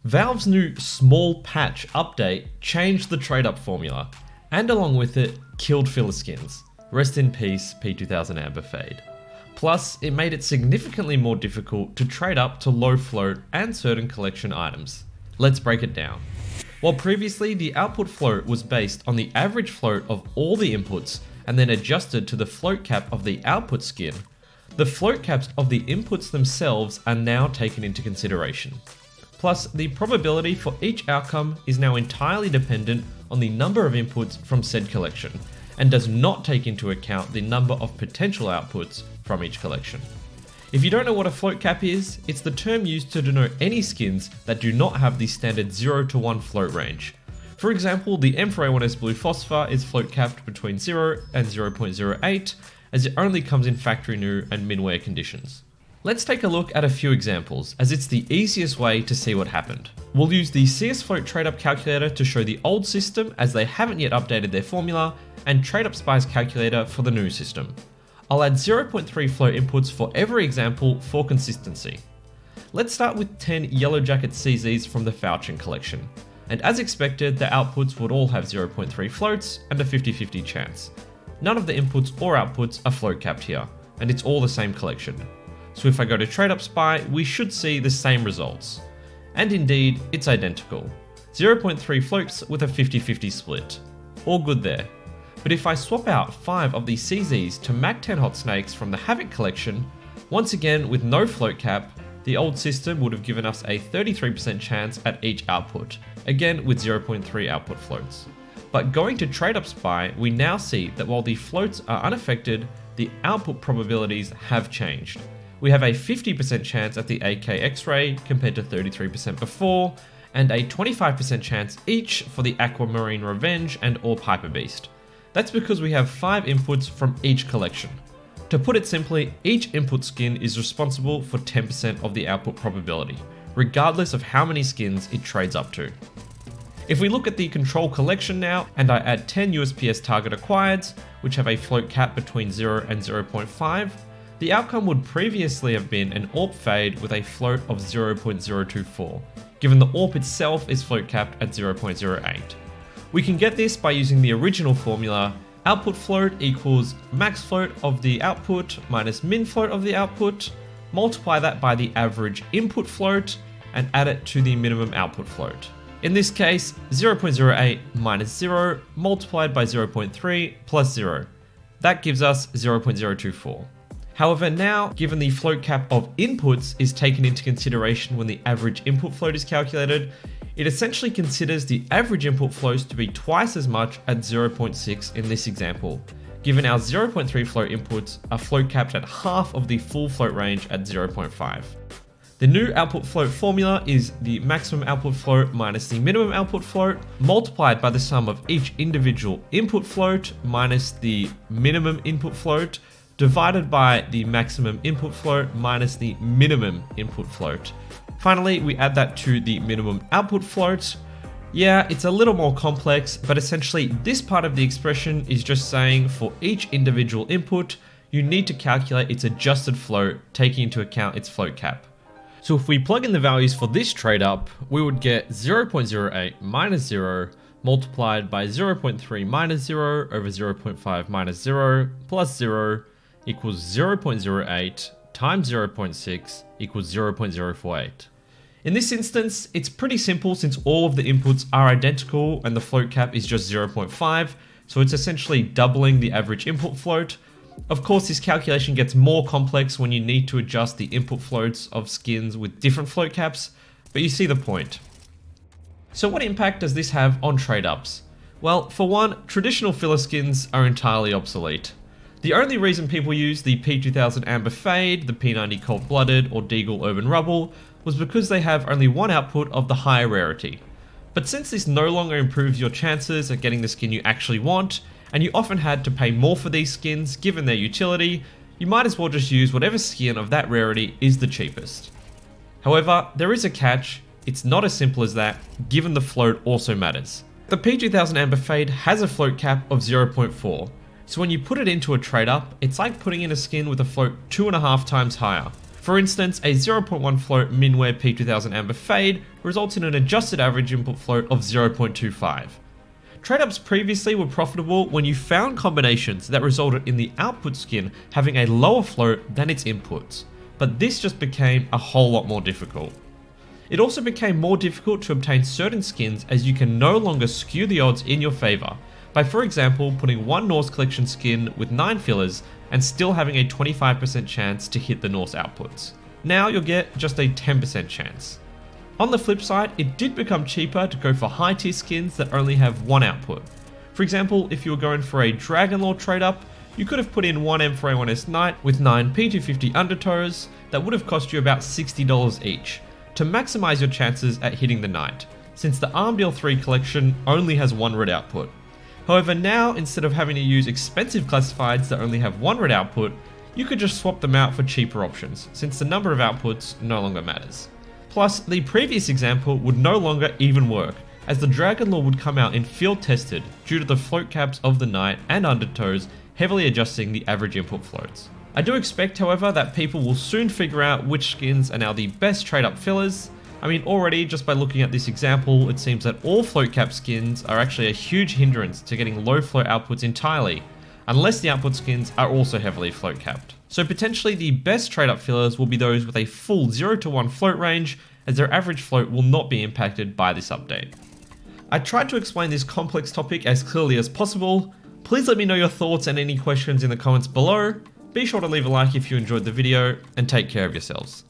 Valve's new small patch update changed the trade-up formula, and along with it, killed filler skins. Rest in peace, P2000 Amber Fade. Plus, it made it significantly more difficult to trade up to low float and certain collection items. Let's break it down. While previously the output float was based on the average float of all the inputs and then adjusted to the float cap of the output skin, the float caps of the inputs themselves are now taken into consideration. Plus, the probability for each outcome is now entirely dependent on the number of inputs from said collection, and does not take into account the number of potential outputs from each collection. If you don't know what a float cap is, it's the term used to denote any skins that do not have the standard 0 to 1 float range. For example, the M4A1S Blue Phosphor is float capped between 0 and 0.08, as it only comes in factory new and minware conditions. Let's take a look at a few examples, as it's the easiest way to see what happened. We'll use the CS2 Trade Up calculator to show the old system, as they haven't yet updated their formula, and Trade Up Spy's calculator for the new system. I'll add 0.3 float inputs for every example for consistency. Let's start with 10 Yellow Jacket CZs from the Fauchen collection. And as expected, the outputs would all have 0.3 floats and a 50-50 chance. None of the inputs or outputs are float capped here, and it's all the same collection. So if I go to Trade Up Spy, we should see the same results. And indeed, it's identical. 0.3 floats with a 50-50 split. All good there. But if I swap out 5 of the CZs to MAC-10 Hot Snakes from the Havoc collection, once again with no float cap, the old system would have given us a 33% chance at each output, again with 0.3 output floats. But going to Trade Up Spy, we now see that while the floats are unaffected, the output probabilities have changed. We have a 50% chance at the AK X-Ray compared to 33% before, and a 25% chance each for the Aquamarine Revenge and or Piper Beast. That's because we have 5 inputs from each collection. To put it simply, each input skin is responsible for 10% of the output probability, regardless of how many skins it trades up to. If we look at the control collection now, and I add 10 USPS target acquireds, which have a float cap between 0 and 0.5, the outcome would previously have been an AWP fade with a float of 0.024, given the AWP itself is float capped at 0.08. We can get this by using the original formula: output float equals max float of the output minus min float of the output, multiply that by the average input float, and add it to the minimum output float. In this case, 0.08 minus 0 multiplied by 0.3 plus 0. That gives us 0.024. However, now, given the float cap of inputs is taken into consideration when the average input float is calculated, it essentially considers the average input flows to be twice as much at 0.6 in this example, given our 0.3 float inputs are float capped at half of the full float range at 0.5. The new output float formula is the maximum output float minus the minimum output float, multiplied by the sum of each individual input float minus the minimum input float, divided by the maximum input float minus the minimum input float. Finally, we add that to the minimum output float. Yeah, it's a little more complex, but essentially this part of the expression is just saying for each individual input, you need to calculate its adjusted float, taking into account its float cap. So if we plug in the values for this trade up, we would get 0.08 minus 0 multiplied by 0.3 minus 0 over 0.5 minus 0 plus 0 equals 0.08 times 0.6 equals 0.048. In this instance, it's pretty simple since all of the inputs are identical and the float cap is just 0.5, so it's essentially doubling the average input float. Of course, this calculation gets more complex when you need to adjust the input floats of skins with different float caps, but you see the point. So what impact does this have on trade ups? Well, for one, traditional filler skins are entirely obsolete. The only reason people use the P2000 Amber Fade, the P90 Cold Blooded, or Deagle Urban Rubble was because they have only one output of the higher rarity. But since this no longer improves your chances at getting the skin you actually want, and you often had to pay more for these skins given their utility, you might as well just use whatever skin of that rarity is the cheapest. However, there is a catch. It's not as simple as that, given the float also matters. The P2000 Amber Fade has a float cap of 0.4, so when you put it into a trade up, it's like putting in a skin with a float 2.5 times higher. For instance, a 0.1 float minware P2000 amber fade results in an adjusted average input float of 0.25. Tradeups previously were profitable when you found combinations that resulted in the output skin having a lower float than its inputs, but this just became a whole lot more difficult. It also became more difficult to obtain certain skins as you can no longer skew the odds in your favour by, for example, putting one Norse collection skin with 9 fillers and still having a 25% chance to hit the Norse outputs. Now you'll get just a 10% chance. On the flip side, it did become cheaper to go for high tier skins that only have one output. For example, if you were going for a Dragon Lore trade up, you could have put in one M4A1S Knight with 9 P250 undertows that would have cost you about $60 each to maximize your chances at hitting the Knight, since the Armdeal 3 collection only has one red output. However, now instead of having to use expensive classifieds that only have one red output, you could just swap them out for cheaper options, since the number of outputs no longer matters. Plus, the previous example would no longer even work, as the Dragon Lore would come out in field tested due to the float caps of the Knight and undertows heavily adjusting the average input floats. I do expect, however, that people will soon figure out which skins are now the best trade up fillers. I mean, already just by looking at this example, it seems that all float cap skins are actually a huge hindrance to getting low float outputs entirely, unless the output skins are also heavily float capped. So potentially the best trade up fillers will be those with a full 0 to 1 float range, as their average float will not be impacted by this update. I tried to explain this complex topic as clearly as possible. Please let me know your thoughts and any questions in the comments below. Be sure to leave a like if you enjoyed the video, and take care of yourselves.